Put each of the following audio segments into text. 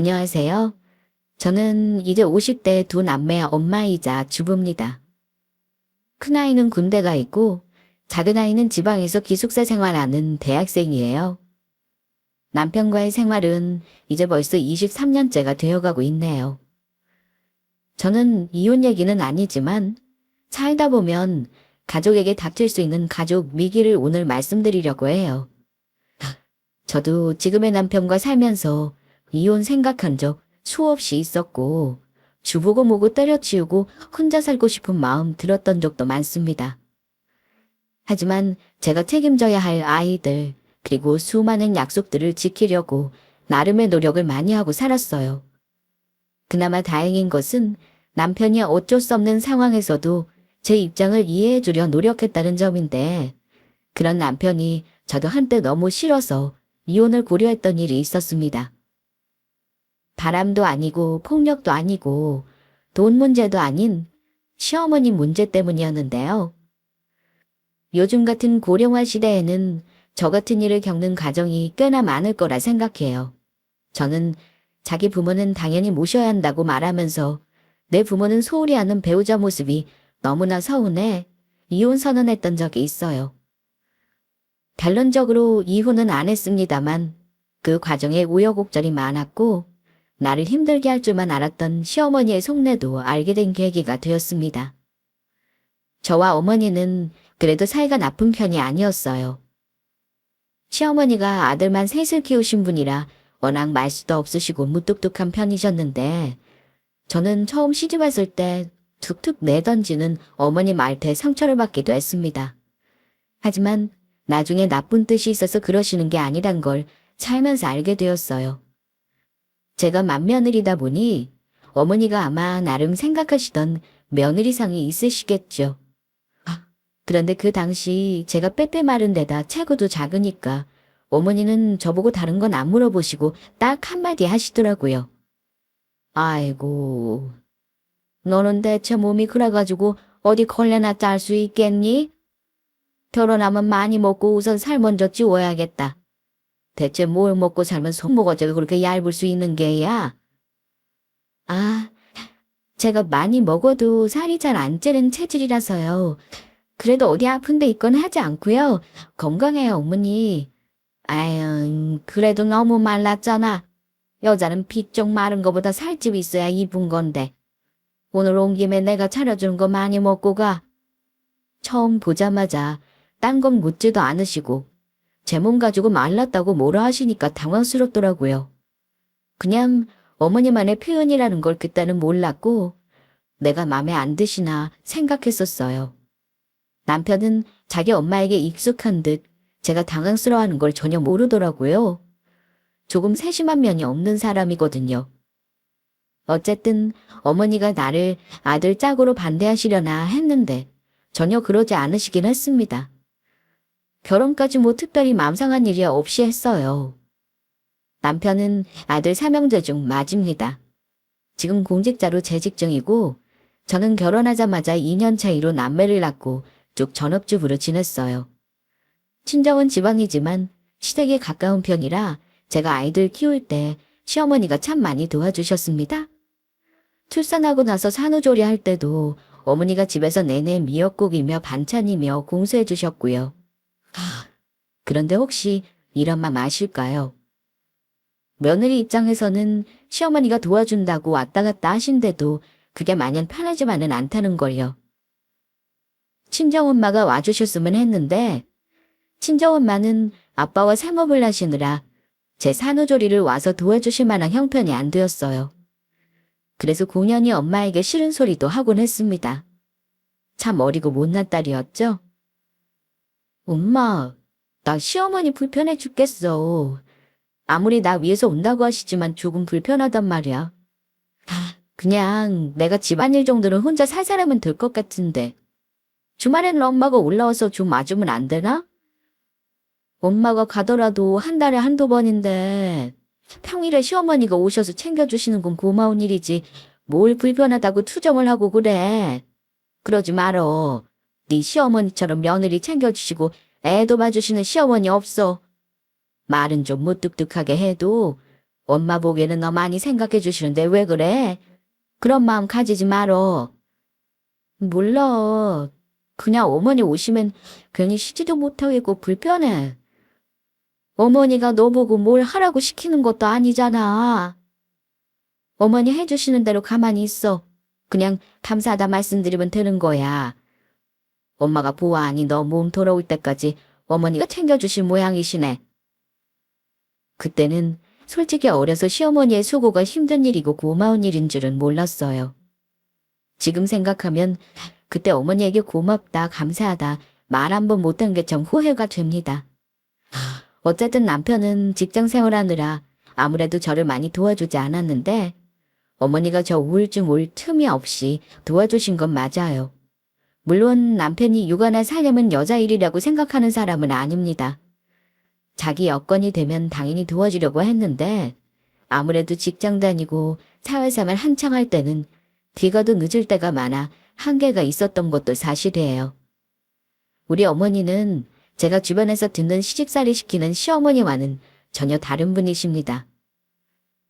안녕하세요. 저는 이제 50대 두 남매의 엄마이자 주부입니다. 큰아이는 군대 가 있고 작은아이는 지방에서 기숙사 생활하는 대학생이에요. 남편과의 생활은 이제 벌써 23년째가 되어가고 있네요. 저는 이혼 얘기는 아니지만 살다 보면 가족에게 닥칠 수 있는 가족 위기를 오늘 말씀드리려고 해요. 저도 지금의 남편과 살면서 이혼 생각한 적 수없이 있었고 주보고 뭐고 때려치우고 혼자 살고 싶은 마음 들었던 적도 많습니다. 하지만 제가 책임져야 할 아이들 그리고 수많은 약속들을 지키려고 나름의 노력을 많이 하고 살았어요. 그나마 다행인 것은 남편이 어쩔 수 없는 상황에서도 제 입장을 이해해 주려 노력했다는 점인데 그런 남편이 저도 한때 너무 싫어서 이혼을 고려했던 일이 있었습니다. 바람도 아니고 폭력도 아니고 돈 문제도 아닌 시어머니 문제 때문이었는데요. 요즘 같은 고령화 시대에는 저 같은 일을 겪는 가정이 꽤나 많을 거라 생각해요. 저는 자기 부모는 당연히 모셔야 한다고 말하면서 내 부모는 소홀히 하는 배우자 모습이 너무나 서운해 이혼 선언했던 적이 있어요. 결론적으로 이혼은 안 했습니다만 그 과정에 우여곡절이 많았고 나를 힘들게 할 줄만 알았던 시어머니의 속내도 알게 된 계기가 되었습니다. 저와 어머니는 그래도 사이가 나쁜 편이 아니었어요. 시어머니가 아들만 셋을 키우신 분이라 워낙 말수도 없으시고 무뚝뚝한 편이셨는데 저는 처음 시집 왔을 때 툭툭 내던지는 어머니 말투에 상처를 받기도 했습니다. 하지만 나중에 나쁜 뜻이 있어서 그러시는 게 아니란 걸 살면서 알게 되었어요. 제가 맏며느리다 보니 어머니가 아마 나름 생각하시던 며느리상이 있으시겠죠. 그런데 그 당시 제가 빼빼 마른 데다 체구도 작으니까 어머니는 저보고 다른 건 안 물어보시고 딱 한마디 하시더라고요. 아이고, 너는 대체 몸이 그래가지고 어디 걸레나 짤 수 있겠니? 결혼하면 많이 먹고 우선 살 먼저 찌워야겠다. 대체 뭘 먹고 살면 손목 어째가 그렇게 얇을 수 있는 게야? 아, 제가 많이 먹어도 살이 잘 안 찌는 체질이라서요. 그래도 어디 아픈 데 있거나 하지 않고요. 건강해요, 어머니. 아유, 그래도 너무 말랐잖아. 여자는 비쪽 마른 거보다 살집이 있어야 이쁜 건데. 오늘 온 김에 내가 차려주는 거 많이 먹고 가. 처음 보자마자 딴 건 묻지도 않으시고 제 몸 가지고 말랐다고 뭐라 하시니까 당황스럽더라고요. 그냥 어머니만의 표현이라는 걸 그때는 몰랐고 내가 맘에 안 드시나 생각했었어요. 남편은 자기 엄마에게 익숙한 듯 제가 당황스러워하는 걸 전혀 모르더라고요. 조금 세심한 면이 없는 사람이거든요. 어쨌든 어머니가 나를 아들 짝으로 반대하시려나 했는데 전혀 그러지 않으시긴 했습니다. 결혼까지 뭐 특별히 맘상한 일이 없이 했어요. 남편은 아들 3형제 중 맞입니다. 지금 공직자로 재직 중이고 저는 결혼하자마자 2년 차이로 남매를 낳고 쭉 전업주부로 지냈어요. 친정은 지방이지만 시댁에 가까운 편이라 제가 아이들 키울 때 시어머니가 참 많이 도와주셨습니다. 출산하고 나서 산후조리 할 때도 어머니가 집에서 내내 미역국이며 반찬이며 공수해 주셨고요. 그런데 혹시 이런 맘 아실까요? 며느리 입장에서는 시어머니가 도와준다고 왔다 갔다 하신데도 그게 마냥 편하지만은 않다는 걸요. 친정엄마가 와주셨으면 했는데 친정엄마는 아빠와 생업을 하시느라 제 산후조리를 와서 도와주실 만한 형편이 안 되었어요. 그래서 고년이 엄마에게 싫은 소리도 하곤 했습니다. 참 어리고 못난 딸이었죠? 엄마, 나 시어머니 불편해 죽겠어. 아무리 나 위해서 온다고 하시지만 조금 불편하단 말이야. 그냥 내가 집안일 정도는 혼자 살 사람은 될 것 같은데. 주말에는 엄마가 올라와서 좀 와주면 안 되나? 엄마가 가더라도 한 달에 한두 번인데 평일에 시어머니가 오셔서 챙겨주시는 건 고마운 일이지 뭘 불편하다고 투정을 하고 그래. 그러지 말어. 네 시어머니처럼 며느리 챙겨주시고 애도 봐주시는 시어머니 없어. 말은 좀 무뚝뚝하게 해도 엄마 보기에는 너 많이 생각해 주시는데 왜 그래? 그런 마음 가지지 말어. 몰라. 그냥 어머니 오시면 괜히 쉬지도 못하겠고 불편해. 어머니가 너 보고 뭘 하라고 시키는 것도 아니잖아. 어머니 해주시는 대로 가만히 있어. 그냥 감사하다 말씀드리면 되는 거야. 엄마가 보아하니 너 몸 돌아올 때까지 어머니가 챙겨주실 모양이시네. 그때는 솔직히 어려서 시어머니의 수고가 힘든 일이고 고마운 일인 줄은 몰랐어요. 지금 생각하면 그때 어머니에게 고맙다, 감사하다 말 한 번 못한 게 참 후회가 됩니다. 어쨌든 남편은 직장 생활하느라 아무래도 저를 많이 도와주지 않았는데 어머니가 저 우울증 올 틈이 없이 도와주신 건 맞아요. 물론 남편이 육아나 살림은 여자 일이라고 생각하는 사람은 아닙니다. 자기 여건이 되면 당연히 도와주려고 했는데 아무래도 직장 다니고 사회생활 한창 할 때는 뒤가도 늦을 때가 많아 한계가 있었던 것도 사실이에요. 우리 어머니는 제가 주변에서 듣는 시집살이 시키는 시어머니와는 전혀 다른 분이십니다.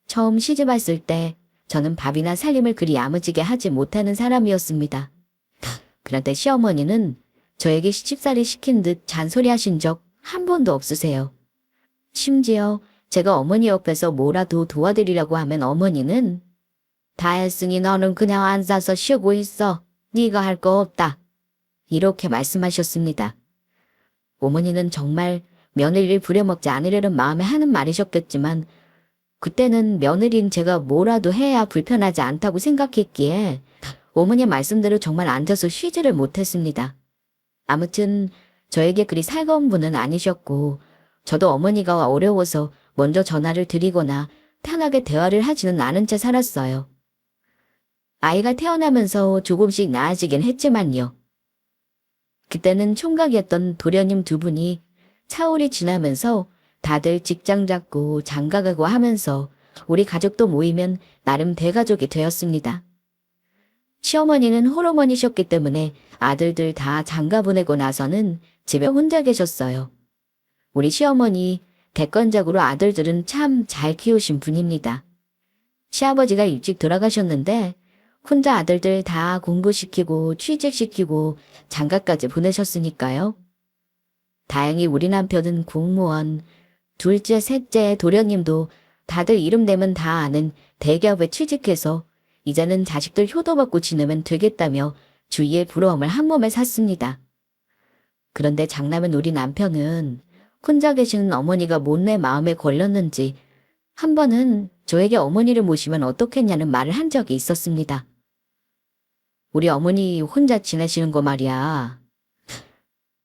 처음 시집 왔을 때 저는 밥이나 살림을 그리 야무지게 하지 못하는 사람이었습니다. 그런데 시어머니는 저에게 시집살이 시킨 듯 잔소리하신 적 한 번도 없으세요. 심지어 제가 어머니 옆에서 뭐라도 도와드리라고 하면 어머니는 다 했으니 너는 그냥 앉아서 쉬고 있어. 네가 할 거 없다. 이렇게 말씀하셨습니다. 어머니는 정말 며느리를 부려먹지 않으려는 마음에 하는 말이셨겠지만 그때는 며느리인 제가 뭐라도 해야 불편하지 않다고 생각했기에 어머니 말씀대로 정말 앉아서 쉬지를 못했습니다. 아무튼 저에게 그리 살가운 분은 아니셨고 저도 어머니가 어려워서 먼저 전화를 드리거나 편하게 대화를 하지는 않은 채 살았어요. 아이가 태어나면서 조금씩 나아지긴 했지만요. 그때는 총각이었던 도련님 두 분이 차월이 지나면서 다들 직장 잡고 장가가고 하면서 우리 가족도 모이면 나름 대가족이 되었습니다. 시어머니는 홀어머니셨기 때문에 아들들 다 장가 보내고 나서는 집에 혼자 계셨어요. 우리 시어머니 객관적으로 아들들은 참 잘 키우신 분입니다. 시아버지가 일찍 돌아가셨는데 혼자 아들들 다 공부시키고 취직시키고 장가까지 보내셨으니까요. 다행히 우리 남편은 공무원, 둘째, 셋째 도련님도 다들 이름 되면 다 아는 대기업에 취직해서 이제는 자식들 효도받고 지내면 되겠다며 주위의 부러움을 한 몸에 샀습니다. 그런데 장남은 우리 남편은 혼자 계시는 어머니가 못내 마음에 걸렸는지 한 번은 저에게 어머니를 모시면 어떻겠냐는 말을 한 적이 있었습니다. 우리 어머니 혼자 지내시는 거 말이야.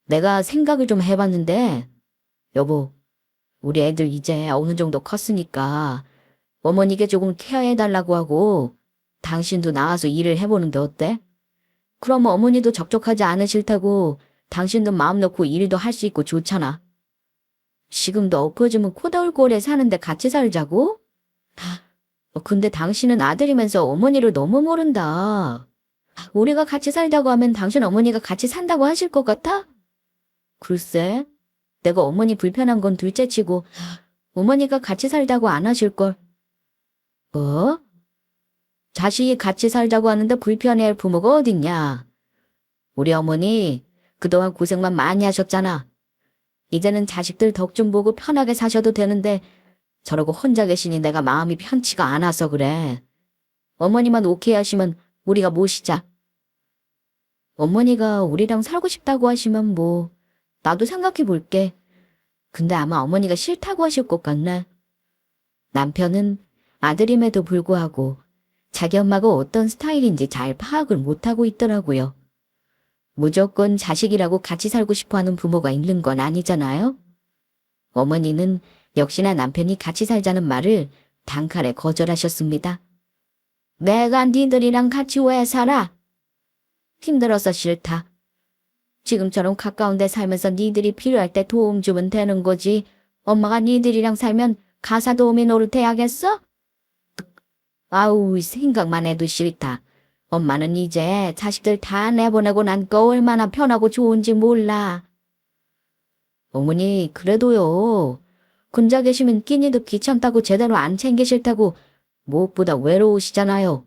내가 생각을 좀 해봤는데 여보, 우리 애들 이제 어느 정도 컸으니까 어머니께 조금 케어해달라고 하고 당신도 나와서 일을 해보는데 어때? 그럼 어머니도 적적하지 않으실 테고 당신도 마음 놓고 일도 할 수 있고 좋잖아. 지금도 엎어지면 코다울 꼴에 사는데 같이 살자고? 근데 당신은 아들이면서 어머니를 너무 모른다. 우리가 같이 살자고 하면 당신 어머니가 같이 산다고 하실 것 같아? 글쎄, 내가 어머니 불편한 건 둘째치고 어머니가 같이 살자고 안 하실걸. 뭐? 자식이 같이 살자고 하는데 불편해할 부모가 어딨냐? 우리 어머니 그동안 고생만 많이 하셨잖아. 이제는 자식들 덕 좀 보고 편하게 사셔도 되는데 저러고 혼자 계시니 내가 마음이 편치가 않아서 그래. 어머니만 오케이 하시면 우리가 모시자. 어머니가 우리랑 살고 싶다고 하시면 뭐 나도 생각해 볼게. 근데 아마 어머니가 싫다고 하실 것 같네. 남편은 아들임에도 불구하고 자기 엄마가 어떤 스타일인지 잘 파악을 못하고 있더라고요. 무조건 자식이라고 같이 살고 싶어하는 부모가 있는 건 아니잖아요. 어머니는 역시나 남편이 같이 살자는 말을 단칼에 거절하셨습니다. 내가 니들이랑 같이 왜 살아? 힘들어서 싫다. 지금처럼 가까운 데 살면서 니들이 필요할 때 도움 주면 되는 거지. 엄마가 니들이랑 살면 가사 도우미 노릇해야겠어? 아우, 생각만 해도 싫다. 엄마는 이제 자식들 다 내보내고 나니까 얼마나 편하고 좋은지 몰라. 어머니, 그래도요. 혼자 계시면 끼니도 귀찮다고 제대로 안 챙기실 테고 무엇보다 외로우시잖아요.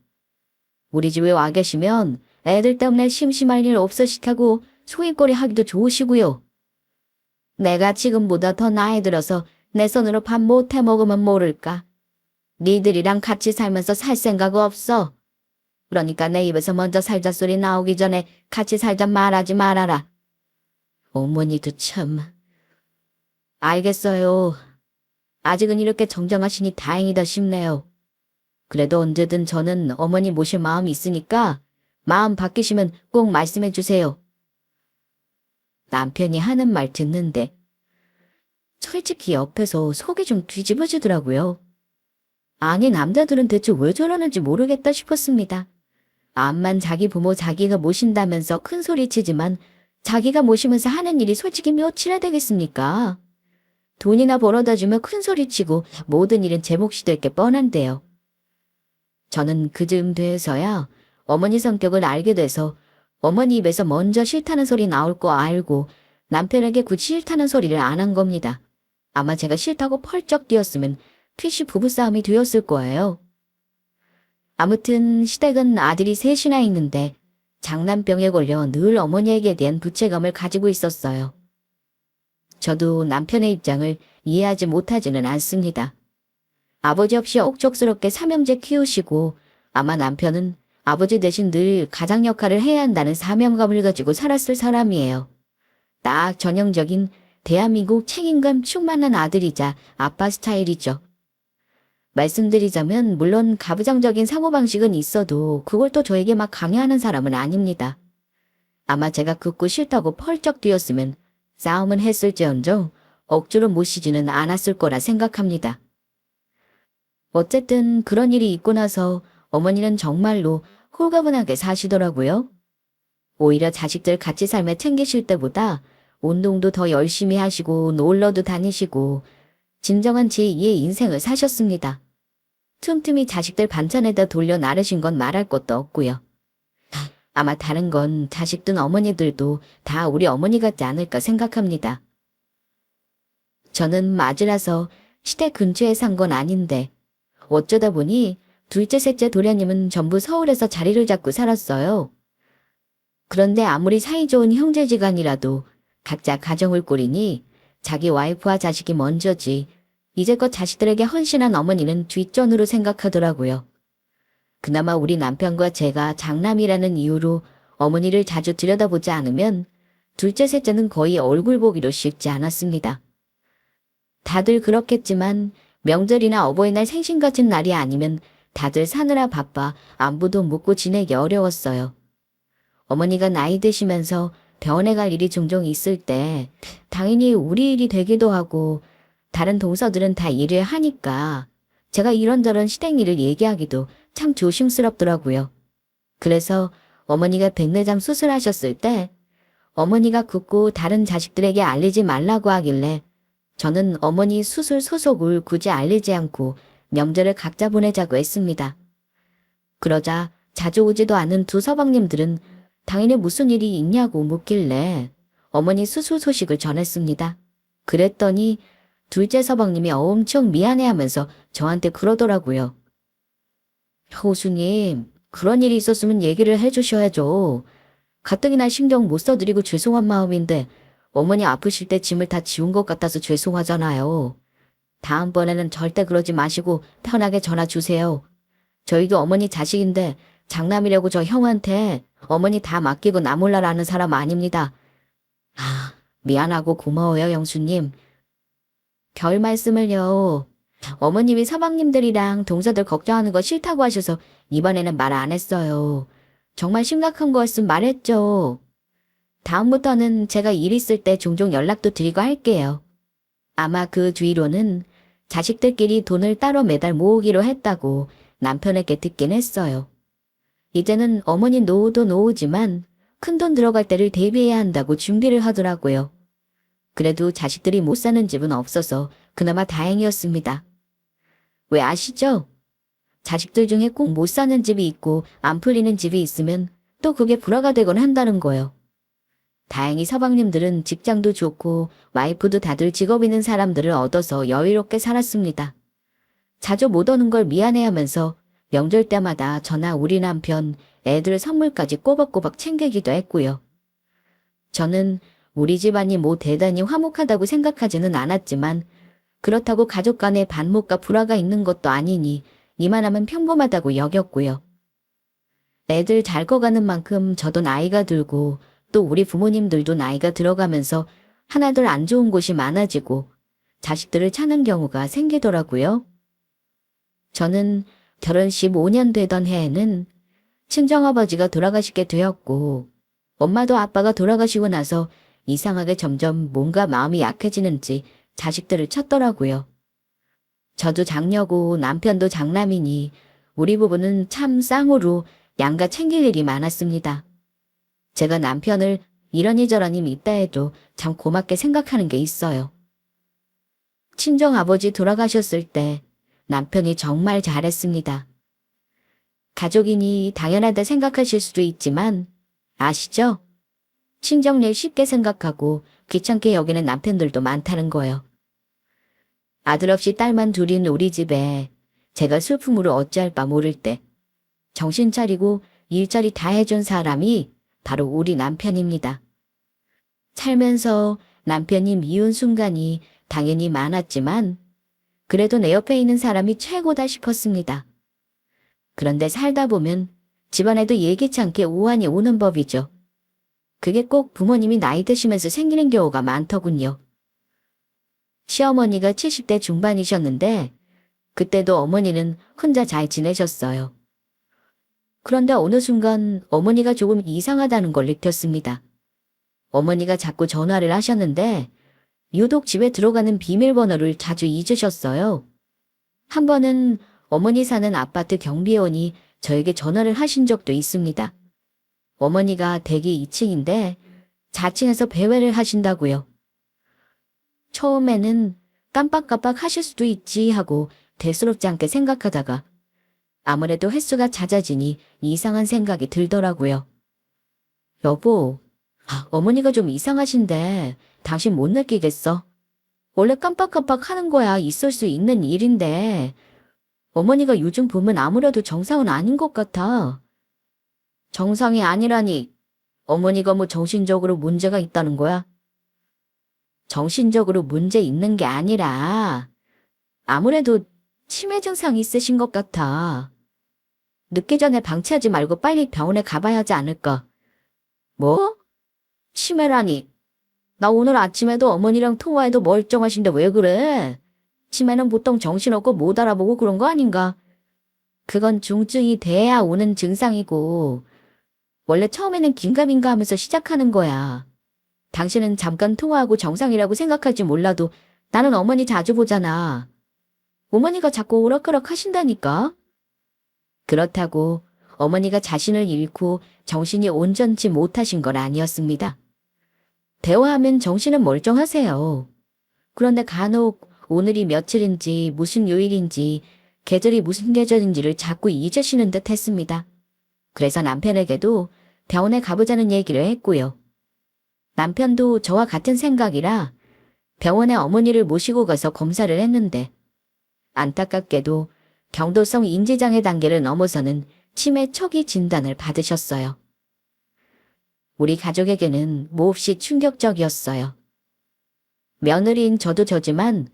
우리 집에 와 계시면 애들 때문에 심심할 일 없으실 테고 소일거리 하기도 좋으시고요. 내가 지금보다 더 나이 들어서 내 손으로 밥 못 해 먹으면 모를까. 니들이랑 같이 살면서 살 생각 없어. 그러니까 내 입에서 먼저 살자 소리 나오기 전에 같이 살자 말하지 말아라. 어머니도 참. 알겠어요. 아직은 이렇게 정정하시니 다행이다 싶네요. 그래도 언제든 저는 어머니 모실 마음이 있으니까 마음 바뀌시면 꼭 말씀해 주세요. 남편이 하는 말 듣는데 솔직히 옆에서 속이 좀 뒤집어지더라고요. 아니 남자들은 대체 왜 저러는지 모르겠다 싶었습니다. 암만 자기 부모 자기가 모신다면서 큰 소리 치지만 자기가 모시면서 하는 일이 솔직히 몇이나 되겠습니까? 돈이나 벌어다 주면 큰 소리 치고 모든 일은 제 몫이 될 게 뻔한데요. 저는 그즈음 돼서야 어머니 성격을 알게 돼서 어머니 입에서 먼저 싫다는 소리 나올 거 알고 남편에게 굳이 싫다는 소리를 안 한 겁니다. 아마 제가 싫다고 펄쩍 뛰었으면 피시 부부싸움이 되었을 거예요. 아무튼 시댁은 아들이 셋이나 있는데 장난병에 걸려 늘 어머니에게 대한 부채감을 가지고 있었어요. 저도 남편의 입장을 이해하지 못하지는 않습니다. 아버지 없이 억척스럽게 삼형제 키우시고 아마 남편은 아버지 대신 늘 가장 역할을 해야 한다는 사명감을 가지고 살았을 사람이에요. 딱 전형적인 대한민국 책임감 충만한 아들이자 아빠 스타일이죠. 말씀드리자면 물론 가부장적인 사고방식은 있어도 그걸 또 저에게 막 강요하는 사람은 아닙니다. 아마 제가 극구 싫다고 펄쩍 뛰었으면 싸움은 했을지언정 억지로 모시지는 않았을 거라 생각합니다. 어쨌든 그런 일이 있고 나서 어머니는 정말로 홀가분하게 사시더라고요. 오히려 자식들 같이 삶에 챙기실 때보다 운동도 더 열심히 하시고 놀러도 다니시고 진정한 제2의 인생을 사셨습니다. 틈틈이 자식들 반찬에다 돌려 나르신 건 말할 것도 없고요. 아마 다른 건 자식든 어머니들도 다 우리 어머니 같지 않을까 생각합니다. 저는 맞으라서 시댁 근처에 산 건 아닌데 어쩌다 보니 둘째 셋째 도련님은 전부 서울에서 자리를 잡고 살았어요. 그런데 아무리 사이좋은 형제지간이라도 각자 가정을 꾸리니 자기 와이프와 자식이 먼저지 이제껏 자식들에게 헌신한 어머니는 뒷전으로 생각하더라고요. 그나마 우리 남편과 제가 장남이라는 이유로 어머니를 자주 들여다보지 않으면 둘째 셋째는 거의 얼굴 보기로 쉽지 않았습니다. 다들 그렇겠지만 명절이나 어버이날 생신 같은 날이 아니면 다들 사느라 바빠 안부도 묻고 지내기 어려웠어요. 어머니가 나이 드시면서 병원에 갈 일이 종종 있을 때 당연히 우리 일이 되기도 하고 다른 동서들은 다 일을 하니까 제가 이런저런 시댁 일을 얘기하기도 참 조심스럽더라고요. 그래서 어머니가 백내장 수술하셨을 때 어머니가 굳고 다른 자식들에게 알리지 말라고 하길래 저는 어머니 수술 소속을 굳이 알리지 않고 명절을 각자 보내자고 했습니다. 그러자 자주 오지도 않은 두 서방님들은 당연히 무슨 일이 있냐고 묻길래 어머니 수술 소식을 전했습니다. 그랬더니 둘째 서방님이 엄청 미안해하면서 저한테 그러더라고요. 효수님, 그런 일이 있었으면 얘기를 해주셔야죠. 가뜩이나 신경 못 써드리고 죄송한 마음인데 어머니 아프실 때 짐을 다 지운 것 같아서 죄송하잖아요. 다음번에는 절대 그러지 마시고 편하게 전화 주세요. 저희도 어머니 자식인데 장남이라고 저 형한테 어머니 다 맡기고 나 몰라라는 사람 아닙니다. 미안하고 고마워요, 영수님. 별 말씀을요. 어머님이 서방님들이랑 동서들 걱정하는 거 싫다고 하셔서 이번에는 말 안 했어요. 정말 심각한 거였으면 말했죠. 다음부터는 제가 일 있을 때 종종 연락도 드리고 할게요. 아마 그 뒤로는 자식들끼리 돈을 따로 매달 모으기로 했다고 남편에게 듣긴 했어요. 이제는 어머니 노후도 노후지만 큰돈 들어갈 때를 대비해야 한다고 준비를 하더라고요. 그래도 자식들이 못 사는 집은 없어서 그나마 다행이었습니다. 왜 아시죠? 자식들 중에 꼭 못 사는 집이 있고 안 풀리는 집이 있으면 또 그게 불화가 되곤 한다는 거요. 다행히 서방님들은 직장도 좋고 와이프도 다들 직업 있는 사람들을 얻어서 여유롭게 살았습니다. 자주 못 오는 걸 미안해하면서 명절 때마다 저나 우리 남편, 애들 선물까지 꼬박꼬박 챙기기도 했고요. 저는 우리 집안이 뭐 대단히 화목하다고 생각하지는 않았지만 그렇다고 가족 간에 반목과 불화가 있는 것도 아니니 이만하면 평범하다고 여겼고요. 애들 잘 커가는 만큼 저도 나이가 들고 또 우리 부모님들도 나이가 들어가면서 하나둘 안 좋은 곳이 많아지고 자식들을 찾는 경우가 생기더라고요. 저는 결혼 15년 되던 해에는 친정아버지가 돌아가시게 되었고 엄마도 아빠가 돌아가시고 나서 이상하게 점점 뭔가 마음이 약해지는지 자식들을 찾더라고요. 저도 장녀고 남편도 장남이니 우리 부부는 참 쌍으로 양가 챙길 일이 많았습니다. 제가 남편을 이러니저러니 믿다 해도 참 고맙게 생각하는 게 있어요. 친정아버지 돌아가셨을 때 남편이 정말 잘했습니다. 가족이니 당연하다 생각하실 수도 있지만 아시죠? 친정일 쉽게 생각하고 귀찮게 여기는 남편들도 많다는 거요. 아들 없이 딸만 둘인 우리 집에 제가 슬픔으로 어찌할 바 모를 때 정신 차리고 일자리 다 해준 사람이 바로 우리 남편입니다. 살면서 남편이 미운 순간이 당연히 많았지만 그래도 내 옆에 있는 사람이 최고다 싶었습니다. 그런데 살다 보면 집안에도 예기치 않게 오한이 오는 법이죠. 그게 꼭 부모님이 나이 드시면서 생기는 경우가 많더군요. 시어머니가 70대 중반이셨는데 그때도 어머니는 혼자 잘 지내셨어요. 그런데 어느 순간 어머니가 조금 이상하다는 걸 느꼈습니다. 어머니가 자꾸 전화를 하셨는데 유독 집에 들어가는 비밀번호를 자주 잊으셨어요. 한 번은 어머니 사는 아파트 경비원이 저에게 전화를 하신 적도 있습니다. 어머니가 대기 2층인데 4층에서 배회를 하신다고요. 처음에는 깜빡깜빡 하실 수도 있지 하고 대수롭지 않게 생각하다가 아무래도 횟수가 잦아지니 이상한 생각이 들더라고요. 여보, 어머니가 좀 이상하신데 당신 못 느끼겠어? 원래 깜빡깜빡 하는 거야 있을 수 있는 일인데 어머니가 요즘 보면 아무래도 정상은 아닌 것 같아. 정상이 아니라니 어머니가 뭐 정신적으로 문제가 있다는 거야? 정신적으로 문제 있는 게 아니라 아무래도 치매 증상이 있으신 것 같아. 늦기 전에 방치하지 말고 빨리 병원에 가봐야 하지 않을까? 뭐? 치매라니. 나 오늘 아침에도 어머니랑 통화해도 멀쩡하신데 왜 그래? 치매는 보통 정신없고 못 알아보고 그런 거 아닌가? 그건 중증이 돼야 오는 증상이고 원래 처음에는 긴가민가 하면서 시작하는 거야. 당신은 잠깐 통화하고 정상이라고 생각할지 몰라도 나는 어머니 자주 보잖아. 어머니가 자꾸 오락가락 하신다니까? 그렇다고 어머니가 자신을 잃고 정신이 온전치 못하신 건 아니었습니다. 대화하면 정신은 멀쩡하세요. 그런데 간혹 오늘이 며칠인지 무슨 요일인지 계절이 무슨 계절인지를 자꾸 잊으시는 듯 했습니다. 그래서 남편에게도 병원에 가보자는 얘기를 했고요. 남편도 저와 같은 생각이라 병원에 어머니를 모시고 가서 검사를 했는데 안타깝게도 경도성 인지장애 단계를 넘어서는 치매 초기 진단을 받으셨어요. 우리 가족에게는 몹시 충격적이었어요. 며느리인 저도 저지만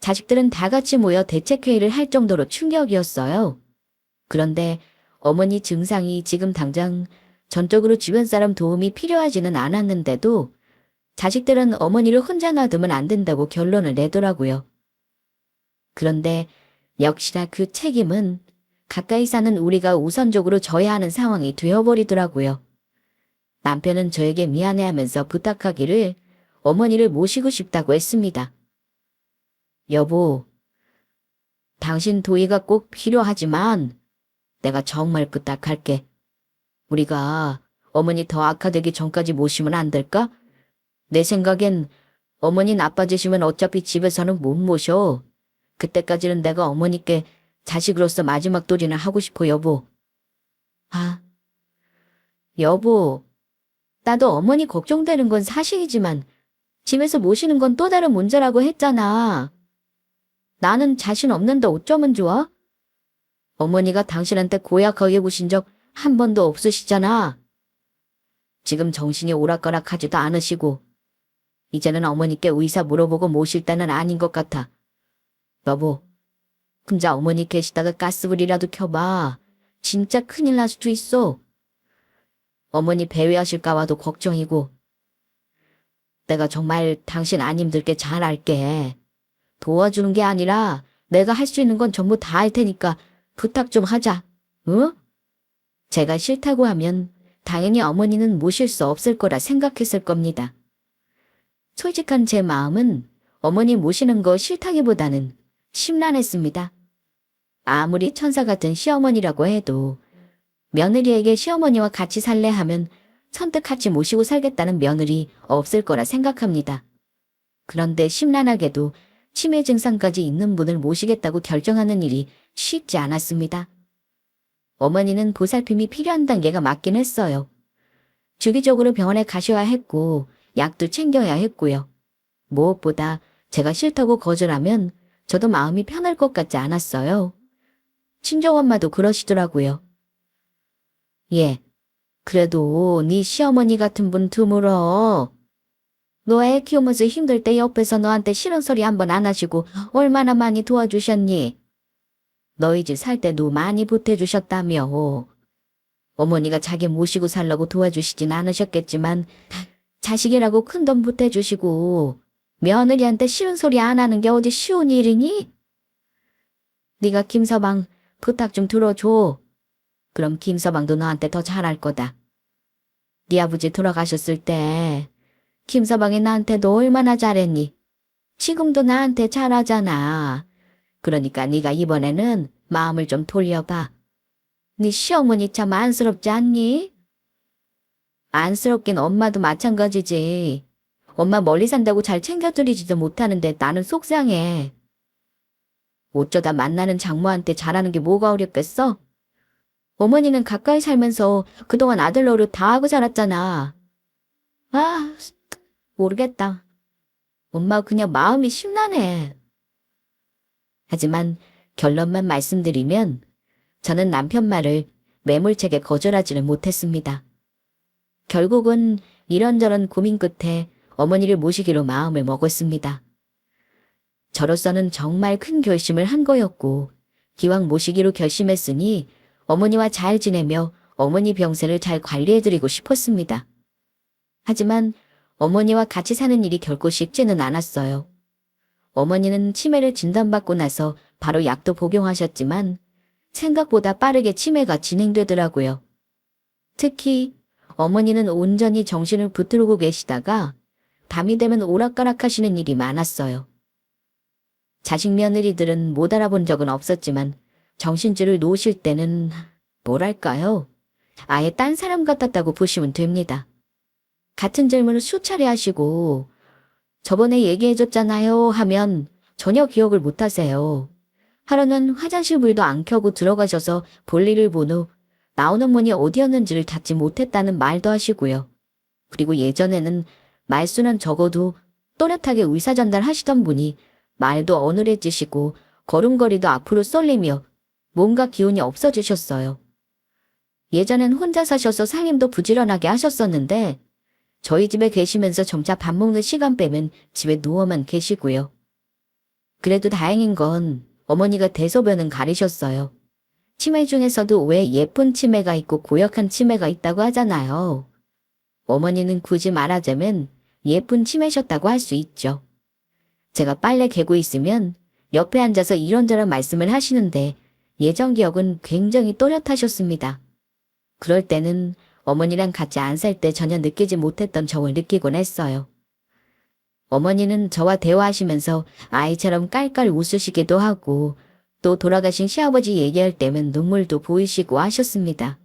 자식들은 다 같이 모여 대책회의를 할 정도로 충격이었어요. 그런데 어머니 증상이 지금 당장 전적으로 주변 사람 도움이 필요하지는 않았는데도 자식들은 어머니를 혼자 놔두면 안 된다고 결론을 내더라고요. 그런데 역시나 그 책임은 가까이 사는 우리가 우선적으로 져야 하는 상황이 되어버리더라고요. 남편은 저에게 미안해하면서 부탁하기를 어머니를 모시고 싶다고 했습니다. 여보, 당신 도의가 꼭 필요하지만 내가 정말 부탁할게. 우리가 어머니 더 악화되기 전까지 모시면 안 될까? 내 생각엔 어머니 나빠지시면 어차피 집에서는 못 모셔. 그때까지는 내가 어머니께 자식으로서 마지막 도리나 하고 싶어, 여보. 여보, 나도 어머니 걱정되는 건 사실이지만 집에서 모시는 건 또 다른 문제라고 했잖아. 나는 자신 없는데 어쩌면 좋아? 어머니가 당신한테 고약하게 구신 적 한 번도 없으시잖아. 지금 정신이 오락가락하지도 않으시고 이제는 어머니께 의사 물어보고 모실 때는 아닌 것 같아. 여보, 혼자 어머니 계시다가 가스불이라도 켜봐. 진짜 큰일 날 수도 있어. 어머니 배회하실까봐도 걱정이고. 내가 정말 당신 안 힘들게 잘 할게. 도와주는 게 아니라 내가 할 수 있는 건 전부 다 할 테니까 부탁 좀 하자. 응? 제가 싫다고 하면 당연히 어머니는 모실 수 없을 거라 생각했을 겁니다. 솔직한 제 마음은 어머니 모시는 거 싫다기보다는 심란했습니다. 아무리 천사 같은 시어머니라고 해도 며느리에게 시어머니와 같이 살래 하면 선뜻 같이 모시고 살겠다는 며느리 없을 거라 생각합니다. 그런데 심란하게도 치매 증상까지 있는 분을 모시겠다고 결정하는 일이 쉽지 않았습니다. 어머니는 보살핌이 필요한 단계가 맞긴 했어요. 주기적으로 병원에 가셔야 했고 약도 챙겨야 했고요. 무엇보다 제가 싫다고 거절하면 저도 마음이 편할 것 같지 않았어요. 친정엄마도 그러시더라고요. 예, 그래도 네 시어머니 같은 분 드물어. 너 애 키우면서 힘들 때 옆에서 너한테 싫은 소리 한 번 안 하시고 얼마나 많이 도와주셨니? 너희 집 살 때도 많이 보태주셨다며. 어머니가 자기 모시고 살라고 도와주시진 않으셨겠지만 자식이라고 큰돈 보태주시고 며느리한테 싫은 소리 안 하는 게 어디 쉬운 일이니? 네가 김서방 부탁 좀 들어줘. 그럼 김서방도 너한테 더 잘할 거다. 네 아버지 돌아가셨을 때 김서방이 나한테 너 얼마나 잘했니? 지금도 나한테 잘하잖아. 그러니까 네가 이번에는 마음을 좀 돌려봐. 네 시어머니 참 안쓰럽지 않니? 안쓰럽긴 엄마도 마찬가지지. 엄마 멀리 산다고 잘 챙겨드리지도 못하는데 나는 속상해. 어쩌다 만나는 장모한테 잘하는 게 뭐가 어렵겠어? 어머니는 가까이 살면서 그동안 아들 노릇 다 하고 살았잖아. 아, 모르겠다. 엄마 그냥 마음이 심란해. 하지만 결론만 말씀드리면 저는 남편 말을 매몰차게 거절하지를 못했습니다. 결국은 이런저런 고민 끝에 어머니를 모시기로 마음을 먹었습니다. 저로서는 정말 큰 결심을 한 거였고 기왕 모시기로 결심했으니 어머니와 잘 지내며 어머니 병세를 잘 관리해드리고 싶었습니다. 하지만 어머니와 같이 사는 일이 결코 쉽지는 않았어요. 어머니는 치매를 진단받고 나서 바로 약도 복용하셨지만 생각보다 빠르게 치매가 진행되더라고요. 특히 어머니는 온전히 정신을 붙들고 계시다가 밤이 되면 오락가락 하시는 일이 많았어요. 자식 며느리들은 못 알아본 적은 없었지만 정신줄을 놓으실 때는 뭐랄까요? 아예 딴 사람 같았다고 보시면 됩니다. 같은 질문을 수차례 하시고 저번에 얘기해줬잖아요 하면 전혀 기억을 못하세요. 하루는 화장실 불도 안 켜고 들어가셔서 볼일을 본 후 나오는 문이 어디였는지를 닫지 못했다는 말도 하시고요. 그리고 예전에는 말수는 적어도 또렷하게 의사 전달하시던 분이 말도 어눌해지시고 걸음걸이도 앞으로 쏠리며 뭔가 기운이 없어지셨어요. 예전엔 혼자 사셔서 살림도 부지런하게 하셨었는데 저희 집에 계시면서 점차 밥 먹는 시간 빼면 집에 누워만 계시고요. 그래도 다행인 건 어머니가 대소변은 가리셨어요. 치매 중에서도 왜 예쁜 치매가 있고 고약한 치매가 있다고 하잖아요. 어머니는 굳이 말하자면 예쁜 치매셨다고 할 수 있죠. 제가 빨래 개고 있으면 옆에 앉아서 이런저런 말씀을 하시는데 예전 기억은 굉장히 또렷하셨습니다. 그럴 때는 어머니랑 같이 안 살 때 전혀 느끼지 못했던 정을 느끼곤 했어요. 어머니는 저와 대화하시면서 아이처럼 깔깔 웃으시기도 하고 또 돌아가신 시아버지 얘기할 때면 눈물도 보이시고 하셨습니다.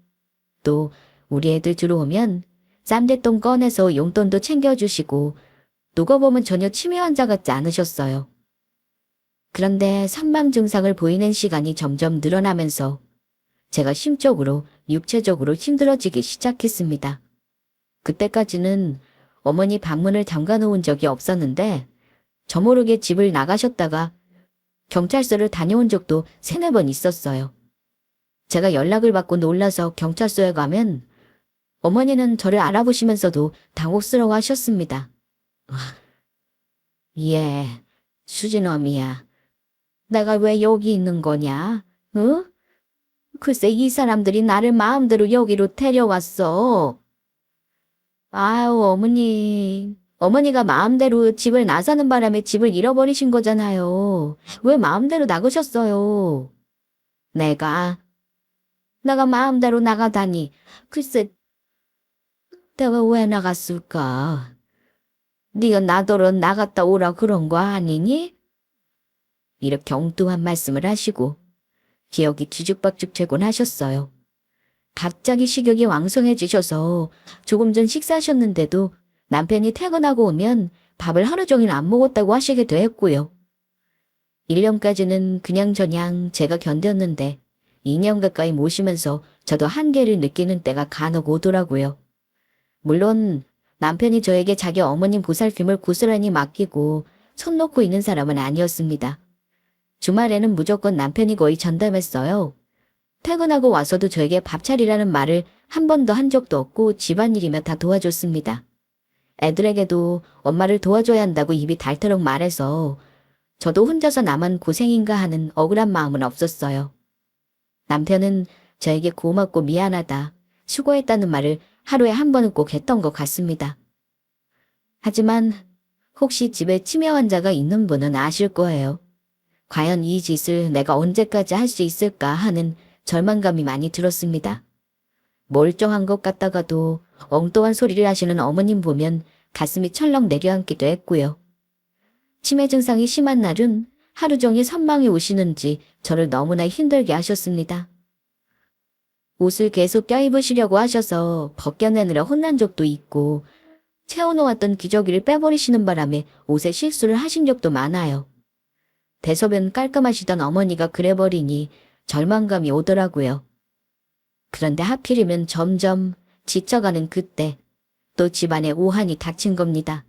또 우리 애들 들어오면 쌈대똥 꺼내서 용돈도 챙겨주시고 누가 보면 전혀 치매 환자 같지 않으셨어요. 그런데 선망 증상을 보이는 시간이 점점 늘어나면서 제가 심적으로 육체적으로 힘들어지기 시작했습니다. 그때까지는 어머니 방문을 잠가 놓은 적이 없었는데 저 모르게 집을 나가셨다가 경찰서를 다녀온 적도 세네 번 있었어요. 제가 연락을 받고 놀라서 경찰서에 가면 어머니는 저를 알아보시면서도 당혹스러워 하셨습니다. 예, 수진엄이야. 내가 왜 여기 있는 거냐? 응? 글쎄 이 사람들이 나를 마음대로 여기로 데려왔어. 아유 어머니. 어머니가 마음대로 집을 나서는 바람에 집을 잃어버리신 거잖아요. 왜 마음대로 나가셨어요? 내가 마음대로 나가다니. 글쎄 내가 왜 나갔을까? 네가 나더러 나갔다 오라 그런 거 아니니? 이렇게 엉뚱한 말씀을 하시고 기억이 뒤죽박죽 되곤 하셨어요. 갑자기 식욕이 왕성해지셔서 조금 전 식사하셨는데도 남편이 퇴근하고 오면 밥을 하루 종일 안 먹었다고 하시기도 했고요. 1년까지는 그냥저냥 제가 견뎠는데 2년 가까이 모시면서 저도 한계를 느끼는 때가 간혹 오더라고요. 물론 남편이 저에게 자기 어머님 보살핌을 고스란히 맡기고 손 놓고 있는 사람은 아니었습니다. 주말에는 무조건 남편이 거의 전담했어요. 퇴근하고 와서도 저에게 밥 차리라는 말을 한 번도 한 적도 없고 집안일이면 다 도와줬습니다. 애들에게도 엄마를 도와줘야 한다고 입이 닳도록 말해서 저도 혼자서 나만 고생인가 하는 억울한 마음은 없었어요. 남편은 저에게 고맙고 미안하다, 수고했다는 말을 하루에 한 번은 꼭 했던 것 같습니다. 하지만 혹시 집에 치매 환자가 있는 분은 아실 거예요. 과연 이 짓을 내가 언제까지 할 수 있을까 하는 절망감이 많이 들었습니다. 멀쩡한 것 같다가도 엉뚱한 소리를 하시는 어머님 보면 가슴이 철렁 내려앉기도 했고요. 치매 증상이 심한 날은 하루 종일 선망이 오시는지 저를 너무나 힘들게 하셨습니다. 옷을 계속 껴입으시려고 하셔서 벗겨내느라 혼난 적도 있고 채워놓았던 기저귀를 빼버리시는 바람에 옷에 실수를 하신 적도 많아요. 대소변 깔끔하시던 어머니가 그래버리니 절망감이 오더라고요. 그런데 하필이면 점점 지쳐가는 그때 또 집안에 오한이 닥친 겁니다.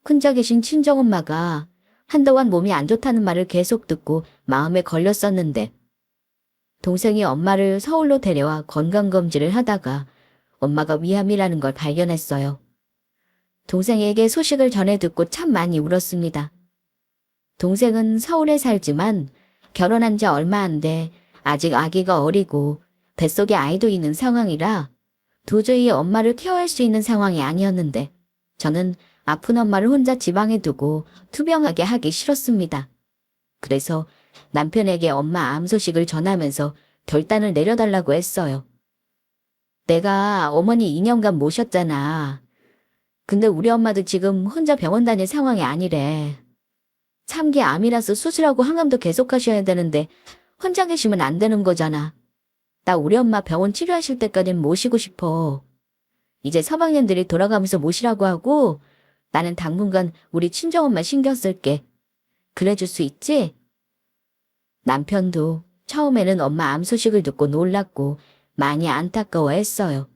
혼자 계신 친정엄마가 한동안 몸이 안 좋다는 말을 계속 듣고 마음에 걸렸었는데 동생이 엄마를 서울로 데려와 건강검진을 하다가 엄마가 위암이라는 걸 발견했어요. 동생에게 소식을 전해 듣고 참 많이 울었습니다. 동생은 서울에 살지만 결혼한 지 얼마 안 돼 아직 아기가 어리고 뱃속에 아이도 있는 상황이라 도저히 엄마를 케어할 수 있는 상황이 아니었는데 저는 아픈 엄마를 혼자 지방에 두고 투병하게 하기 싫었습니다. 그래서 남편에게 엄마 암 소식을 전하면서 결단을 내려달라고 했어요. 내가 어머니 2년간 모셨잖아. 근데 우리 엄마도 지금 혼자 병원 다닐 상황이 아니래. 3기 암이라서 수술하고 항암도 계속 하셔야 되는데 혼자 계시면 안 되는 거잖아. 나 우리 엄마 병원 치료하실 때까지는 모시고 싶어. 이제 서방년들이 돌아가면서 모시라고 하고 나는 당분간 우리 친정엄마 신경 쓸게. 그래줄 수 있지? 남편도 처음에는 엄마 암 소식을 듣고 놀랐고 많이 안타까워했어요.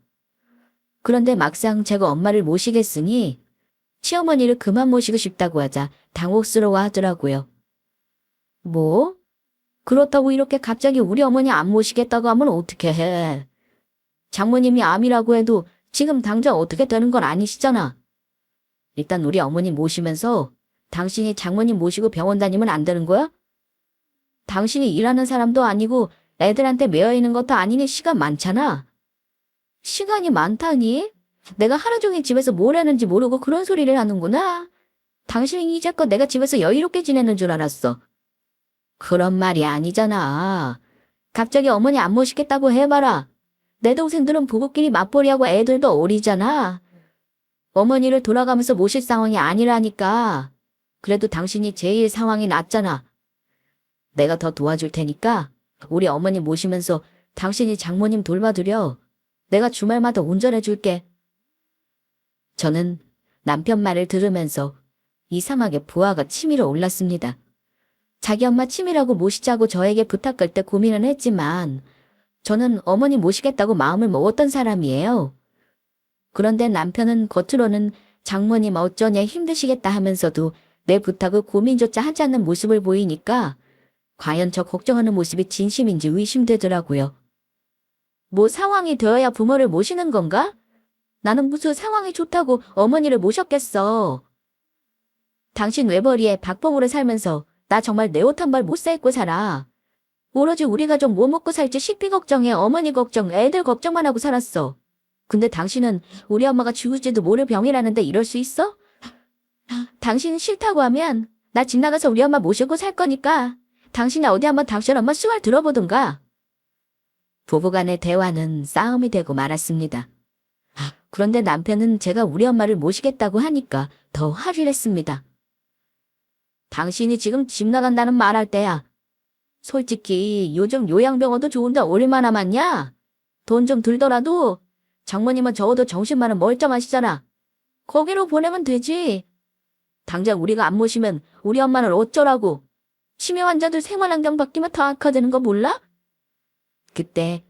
그런데 막상 제가 엄마를 모시겠으니 시어머니를 그만 모시고 싶다고 하자 당혹스러워 하더라고요. 뭐? 그렇다고 이렇게 갑자기 우리 어머니 안 모시겠다고 하면 어떻게 해? 장모님이 암이라고 해도 지금 당장 어떻게 되는 건 아니시잖아. 일단 우리 어머니 모시면서 당신이 장모님 모시고 병원 다니면 안 되는 거야? 당신이 일하는 사람도 아니고 애들한테 매여 있는 것도 아니니 시간 많잖아. 시간이 많다니? 내가 하루 종일 집에서 뭘 하는지 모르고 그런 소리를 하는구나. 당신이 이제껏 내가 집에서 여유롭게 지내는 줄 알았어. 그런 말이 아니잖아. 갑자기 어머니 안 모시겠다고 해봐라. 내 동생들은 부부끼리 맞벌이하고 애들도 어리잖아. 어머니를 돌아가면서 모실 상황이 아니라니까. 그래도 당신이 제일 상황이 낫잖아. 내가 더 도와줄 테니까 우리 어머니 모시면서 당신이 장모님 돌봐드려. 내가 주말마다 운전해 줄게. 저는 남편 말을 들으면서 이상하게 부하가 치밀어 올랐습니다. 자기 엄마 치밀하고 모시자고 저에게 부탁할 때 고민은 했지만 저는 어머니 모시겠다고 마음을 먹었던 사람이에요. 그런데 남편은 겉으로는 장모님 어쩌냐 힘드시겠다 하면서도 내 부탁을 고민조차 하지 않는 모습을 보이니까 과연 저 걱정하는 모습이 진심인지 의심되더라고요. 뭐 상황이 되어야 부모를 모시는 건가? 나는 무슨 상황이 좋다고 어머니를 모셨겠어. 당신 외벌이에 박봉으로 살면서 나 정말 내 옷 한 벌 못 사 입고 살아. 오로지 우리 가족 뭐 먹고 살지 식비 걱정에 어머니 걱정, 애들 걱정만 하고 살았어. 근데 당신은 우리 엄마가 죽을지도 모를 병이라는데 이럴 수 있어? 당신이 싫다고 하면 나 집 나가서 우리 엄마 모시고 살 거니까 당신이 어디 한번 당신 엄마 수발 들어보든가. 부부간의 대화는 싸움이 되고 말았습니다. 그런데 남편은 제가 우리 엄마를 모시겠다고 하니까 더 화를 냈습니다. 당신이 지금 집 나간다는 말할 때야. 솔직히 요즘 요양병원도 좋은데 얼마나 많냐? 돈 좀 들더라도 장모님은 적어도 정신만은 멀쩡하시잖아. 거기로 보내면 되지. 당장 우리가 안 모시면 우리 엄마는 어쩌라고. 치매 환자들 생활환경 바뀌면 더 악화되는 거 몰라? 그때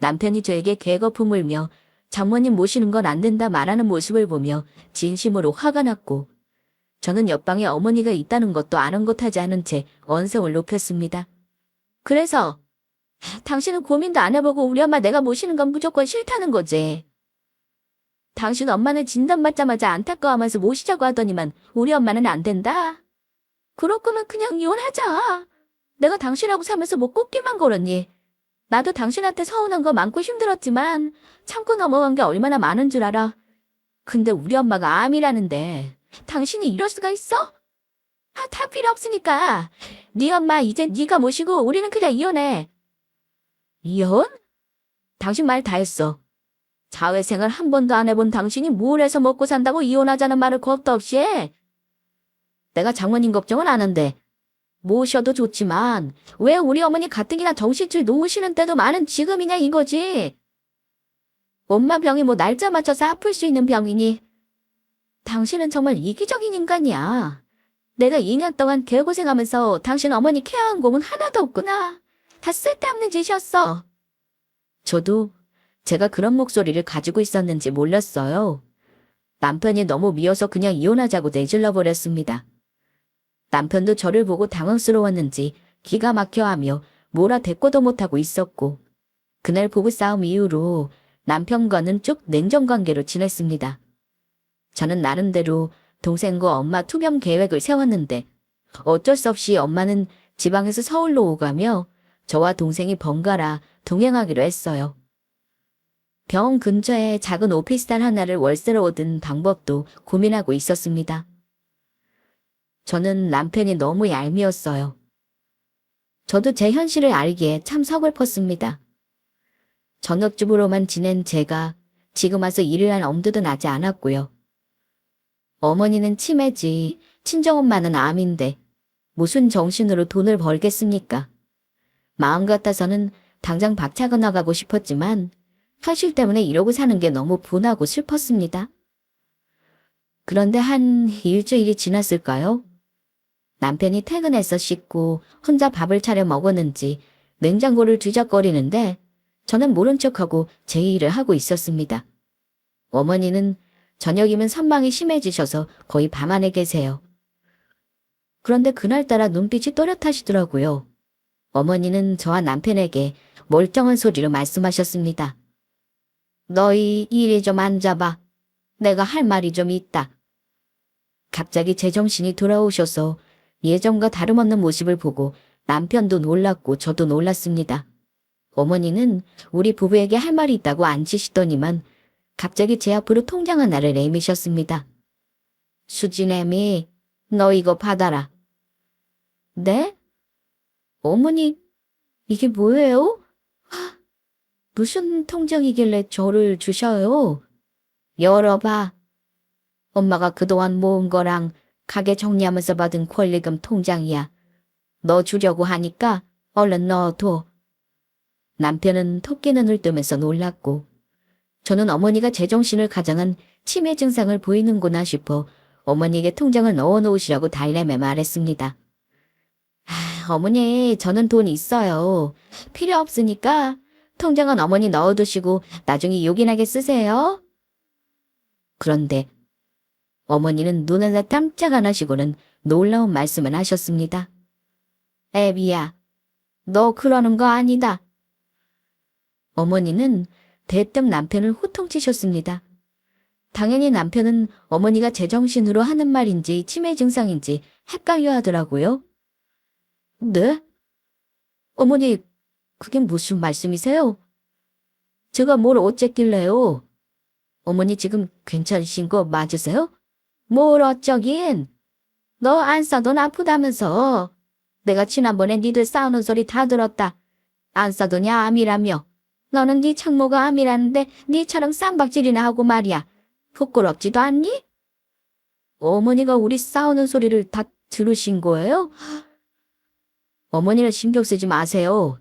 남편이 저에게 개거품 물며 장모님 모시는 건 안 된다 말하는 모습을 보며 진심으로 화가 났고 저는 옆방에 어머니가 있다는 것도 아랑곳하지 않은 채 언성을 높였습니다. 그래서 당신은 고민도 안 해보고 우리 엄마 내가 모시는 건 무조건 싫다는 거지. 당신 엄마는 진단받자마자 안타까워하면서 모시자고 하더니만 우리 엄마는 안 된다. 그럴 거면 그냥 이혼하자. 내가 당신하고 살면서 뭐 꽃길만 걸었니. 나도 당신한테 서운한 거 많고 힘들었지만 참고 넘어간 게 얼마나 많은 줄 알아. 근데 우리 엄마가 암이라는데 당신이 이럴 수가 있어? 다 필요 없으니까 네 엄마 이제 네가 모시고 우리는 그냥 이혼해. 이혼? 당신 말 다 했어. 사회생활 한 번도 안 해본 당신이 뭘 해서 먹고 산다고 이혼하자는 말을 겁도 없이 해. 내가 장모님 걱정은 안 한대. 모셔도 좋지만 왜 우리 어머니 가뜩이나 정신줄 놓으시는 때도 많은 지금이냐 이거지. 엄마 병이 뭐 날짜 맞춰서 아플 수 있는 병이니. 당신은 정말 이기적인 인간이야. 내가 2년 동안 개고생하면서 당신 어머니 케어한 공은 하나도 없구나. 다 쓸데없는 짓이었어. 저도 제가 그런 목소리를 가지고 있었는지 몰랐어요. 남편이 너무 미워서 그냥 이혼하자고 내질러 버렸습니다. 남편도 저를 보고 당황스러웠는지 기가 막혀하며 뭐라 대꾸도 못하고 있었고 그날 부부싸움 이후로 남편과는 쭉 냉정관계로 지냈습니다. 저는 나름대로 동생과 엄마 투병 계획을 세웠는데 어쩔 수 없이 엄마는 지방에서 서울로 오가며 저와 동생이 번갈아 동행하기로 했어요. 병원 근처에 작은 오피스텔 하나를 월세로 얻은 방법도 고민하고 있었습니다. 저는 남편이 너무 얄미웠어요. 저도 제 현실을 알기에 참 서글펐습니다. 전업주부로만 지낸 제가 지금 와서 일을 할 엄두도 나지 않았고요. 어머니는 치매지, 친정엄마는 암인데 무슨 정신으로 돈을 벌겠습니까? 마음 같아서는 당장 박차가 나가고 싶었지만 현실 때문에 이러고 사는 게 너무 분하고 슬펐습니다. 그런데 한 일주일이 지났을까요? 남편이 퇴근해서 씻고 혼자 밥을 차려 먹었는지 냉장고를 뒤적거리는데 저는 모른 척하고 제 일을 하고 있었습니다. 어머니는 저녁이면 선망이 심해지셔서 거의 밤 안에 계세요. 그런데 그날따라 눈빛이 또렷하시더라고요. 어머니는 저와 남편에게 멀쩡한 소리로 말씀하셨습니다. 너희 이리 좀 앉아봐. 내가 할 말이 좀 있다. 갑자기 제정신이 돌아오셔서 예전과 다름없는 모습을 보고 남편도 놀랐고 저도 놀랐습니다. 어머니는 우리 부부에게 할 말이 있다고 앉으시더니만 갑자기 제 앞으로 통장 하나를 내미셨습니다. 수진애미, 너 이거 받아라. 네? 어머니, 이게 뭐예요? 무슨 통장이길래 저를 주셔요? 열어봐. 엄마가 그동안 모은 거랑 가게 정리하면서 받은 권리금 통장이야. 너 주려고 하니까 얼른 넣어둬. 남편은 토끼 눈을 뜨면서 놀랐고 저는 어머니가 제정신을 가장한 치매 증상을 보이는구나 싶어 어머니에게 통장을 넣어놓으시라고 달래매 말했습니다. 어머니, 저는 돈 있어요. 필요 없으니까 통장은 어머니 넣어두시고 나중에 요긴하게 쓰세요. 그런데 어머니는 눈을 깜짝 안 하시고는 놀라운 말씀을 하셨습니다. 애비야, 너 그러는 거 아니다. 어머니는 대뜸 남편을 호통치셨습니다. 당연히 남편은 어머니가 제정신으로 하는 말인지 치매 증상인지 헷갈려 하더라고요. 네? 어머니, 그게 무슨 말씀이세요? 제가 뭘 어쨌길래요? 어머니 지금 괜찮으신 거 맞으세요? 뭘 어쩌긴? 너 안 싸돈 아프다면서. 내가 지난번에 니들 싸우는 소리 다 들었다. 안 싸더니 암이라며. 너는 네 창모가 암이라는데 니처럼 쌈박질이나 하고 말이야. 부끄럽지도 않니? 어머니가 우리 싸우는 소리를 다 들으신 거예요? 어머니를 신경 쓰지 마세요.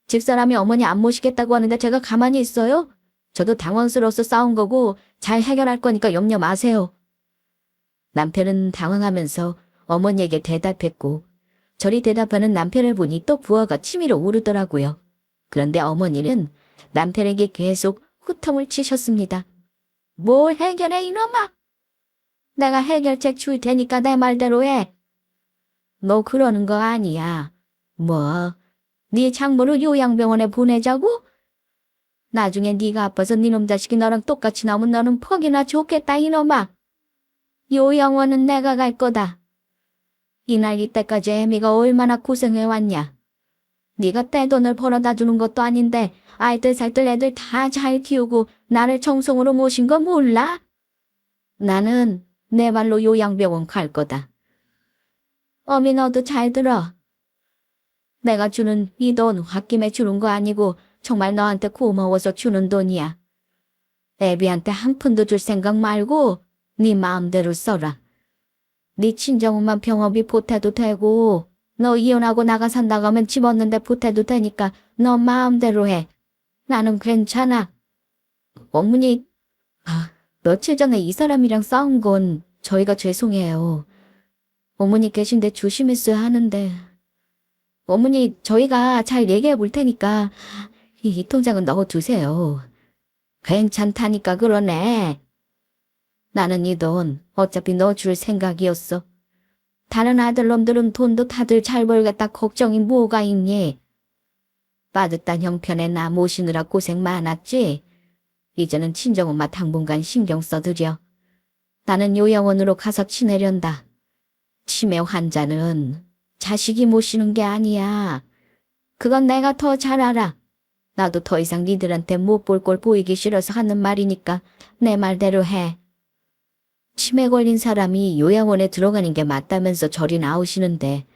집사람이 어머니 안 모시겠다고 하는데 제가 가만히 있어요? 저도 당황스러워서 싸운 거고 잘 해결할 거니까 염려 마세요. 남편은 당황하면서 어머니에게 대답했고 저리 대답하는 남편을 보니 또 부하가 치밀어 오르더라고요. 그런데 어머니는 남편에게 계속 호통을 치셨습니다. 뭘 해결해 이놈아? 내가 해결책 줄 테니까 내 말대로 해. 너 그러는 거 아니야. 뭐? 네 장모를 요양병원에 보내자고? 나중에 네가 아파서 네놈 자식이 너랑 똑같이 나오면 너는 퍽이나 좋겠다 이놈아. 요양원은 내가 갈 거다. 이날 이때까지 애미가 얼마나 고생해왔냐. 네가 떼돈을 벌어다 주는 것도 아닌데 알뜰살뜰 애들 다 잘 키우고 나를 청송으로 모신 거 몰라? 나는 내 말로 요양병원 갈 거다. 어미 너도 잘 들어. 내가 주는 이 돈 홧김에 주는 거 아니고 정말 너한테 고마워서 주는 돈이야. 애비한테 한 푼도 줄 생각 말고 네 마음대로 써라. 네 친정엄마 병원비 보태도 되고 너 이혼하고 나가 산다고 하면 집 얻는데 보태도 되니까 너 마음대로 해. 나는 괜찮아. 어머니, 며칠 전에 이 사람이랑 싸운 건 저희가 죄송해요. 어머니 계신데 조심했어야 하는데. 어머니, 저희가 잘 얘기해 볼 테니까 이 통장은 넣어두세요. 괜찮다니까 그러네. 나는 이 돈 어차피 넣어줄 생각이었어. 다른 아들놈들은 돈도 다들 잘 벌겠다 걱정이 뭐가 있니? 빠듯한 형편에 나 모시느라 고생 많았지? 이제는 친정엄마 당분간 신경 써드려. 나는 요양원으로 가서 지내련다. 치매 환자는 자식이 모시는 게 아니야. 그건 내가 더 잘 알아. 나도 더 이상 니들한테 못 볼 걸 보이기 싫어서 하는 말이니까 내 말대로 해. 치매 걸린 사람이 요양원에 들어가는 게 맞다면서 저리 나오시는데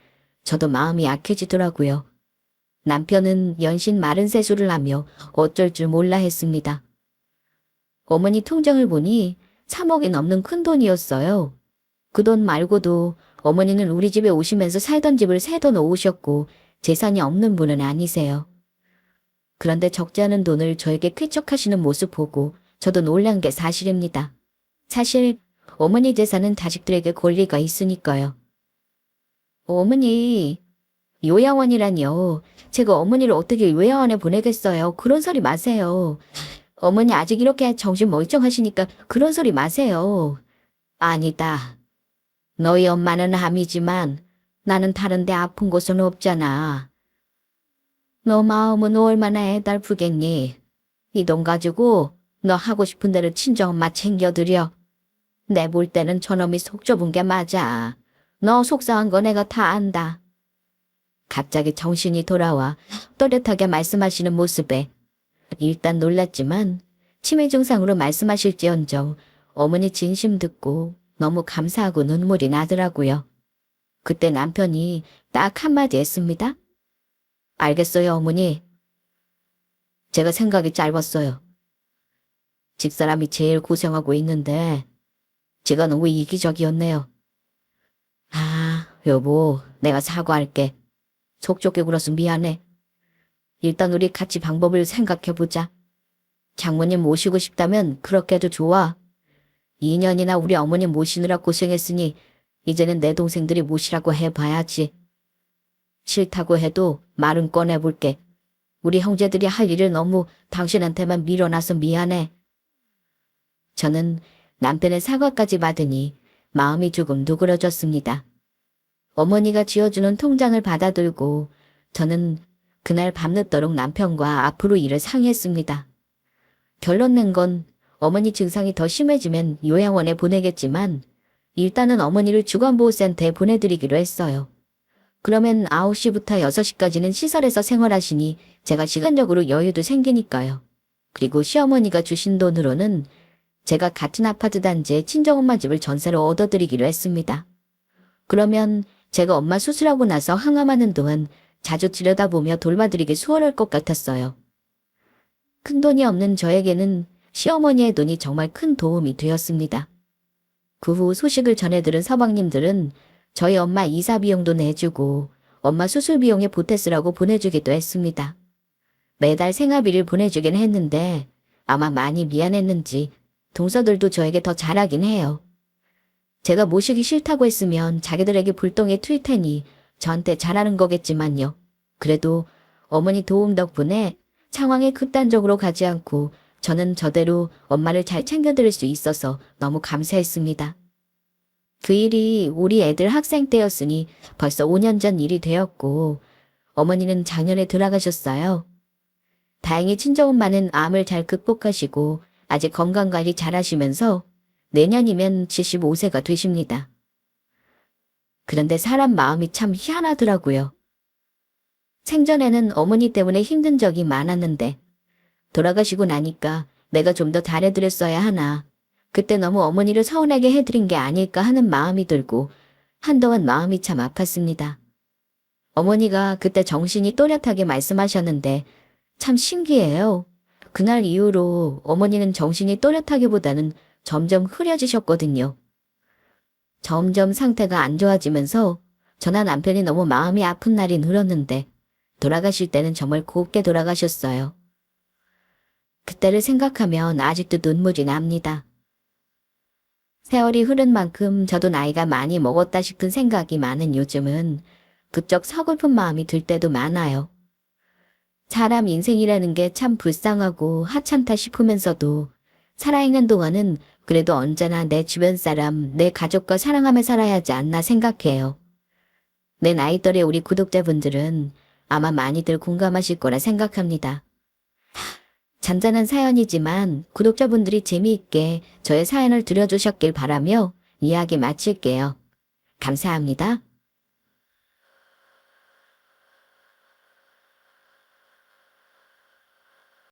저도 마음이 약해지더라고요. 남편은 연신 마른 세수를 하며 어쩔 줄 몰라 했습니다. 어머니 통장을 보니 3억이 넘는 큰 돈이었어요. 그 돈 말고도 어머니는 우리 집에 오시면서 살던 집을 새 돈 놓으셨고 재산이 없는 분은 아니세요. 그런데 적지 않은 돈을 저에게 쾌척하시는 모습 보고 저도 놀란 게 사실입니다. 사실 어머니 재산은 자식들에게 권리가 있으니까요. 어머니, 요양원이라니요. 제가 어머니를 어떻게 요양원에 보내겠어요. 그런 소리 마세요. 어머니 아직 이렇게 정신 멀쩡하시니까 그런 소리 마세요. 아니다. 너희 엄마는 암이지만 나는 다른데 아픈 곳은 없잖아. 너 마음은 얼마나 애달프겠니? 이 돈 가지고 너 하고 싶은 대로 친정엄마 챙겨드려. 내 볼 때는 저놈이 속 좁은 게 맞아. 너 속상한 거 내가 다 안다. 갑자기 정신이 돌아와 또렷하게 말씀하시는 모습에 일단 놀랐지만 치매 증상으로 말씀하실지언정 어머니 진심 듣고 너무 감사하고 눈물이 나더라고요. 그때 남편이 딱 한마디 했습니다. 알겠어요, 어머니. 제가 생각이 짧았어요. 집사람이 제일 고생하고 있는데 제가 너무 이기적이었네요. 여보, 내가 사과할게. 속 좁게 굴어서 미안해. 일단 우리 같이 방법을 생각해보자. 장모님 모시고 싶다면 그렇게도 좋아. 2년이나 우리 어머니 모시느라 고생했으니 이제는 내 동생들이 모시라고 해봐야지. 싫다고 해도 말은 꺼내볼게. 우리 형제들이 할 일을 너무 당신한테만 밀어놔서 미안해. 저는 남편의 사과까지 받으니 마음이 조금 누그러졌습니다. 어머니가 쥐어주는 통장을 받아들고 저는 그날 밤늦도록 남편과 앞으로 일을 상의했습니다. 결론 낸 건 어머니 증상이 더 심해지면 요양원에 보내겠지만 일단은 어머니를 주간보호센터에 보내드리기로 했어요. 그러면 9시부터 6시까지는 시설에서 생활하시니 제가 시간적으로 여유도 생기니까요. 그리고 시어머니가 주신 돈으로는 제가 같은 아파트 단지에 친정엄마 집을 전세로 얻어드리기로 했습니다. 그러면 제가 엄마 수술하고 나서 항암하는 동안 자주 들여다보며 돌봐드리기 수월할 것 같았어요. 큰돈이 없는 저에게는 시어머니의 돈이 정말 큰 도움이 되었습니다. 그 후 소식을 전해 들은 서방님들은 저희 엄마 이사 비용도 내주고 엄마 수술 비용에 보태 쓰라고 보내주기도 했습니다. 매달 생활비를 보내주긴 했는데 아마 많이 미안했는지 동서들도 저에게 더 잘하긴 해요. 제가 모시기 싫다고 했으면 자기들에게 불똥에 튈 테니 저한테 잘하는 거겠지만요. 그래도 어머니 도움 덕분에 상황에 극단적으로 가지 않고 저는 저대로 엄마를 잘 챙겨드릴 수 있어서 너무 감사했습니다. 그 일이 우리 애들 학생 때였으니 벌써 5년 전 일이 되었고 어머니는 작년에 돌아가셨어요. 다행히 친정엄마는 암을 잘 극복하시고 아직 건강관리 잘하시면서 내년이면 75세가 되십니다. 그런데 사람 마음이 참 희한하더라고요. 생전에는 어머니 때문에 힘든 적이 많았는데 돌아가시고 나니까 내가 좀 더 잘해드렸어야 하나. 그때 너무 어머니를 서운하게 해드린 게 아닐까 하는 마음이 들고 한동안 마음이 참 아팠습니다. 어머니가 그때 정신이 또렷하게 말씀하셨는데 참 신기해요. 그날 이후로 어머니는 정신이 또렷하기보다는 점점 흐려지셨거든요. 점점 상태가 안 좋아지면서 저나 남편이 너무 마음이 아픈 날이 늘었는데 돌아가실 때는 정말 곱게 돌아가셨어요. 그때를 생각하면 아직도 눈물이 납니다. 세월이 흐른 만큼 저도 나이가 많이 먹었다 싶은 생각이 많은 요즘은 부쩍 서글픈 마음이 들 때도 많아요. 사람 인생이라는 게 참 불쌍하고 하찮다 싶으면서도 살아있는 동안은 그래도 언제나 내 주변 사람, 내 가족과 사랑하며 살아야 하지 않나 생각해요. 내 나이 또래 우리 구독자분들은 아마 많이들 공감하실 거라 생각합니다. 잔잔한 사연이지만 구독자분들이 재미있게 저의 사연을 들려주셨길 바라며 이야기 마칠게요. 감사합니다.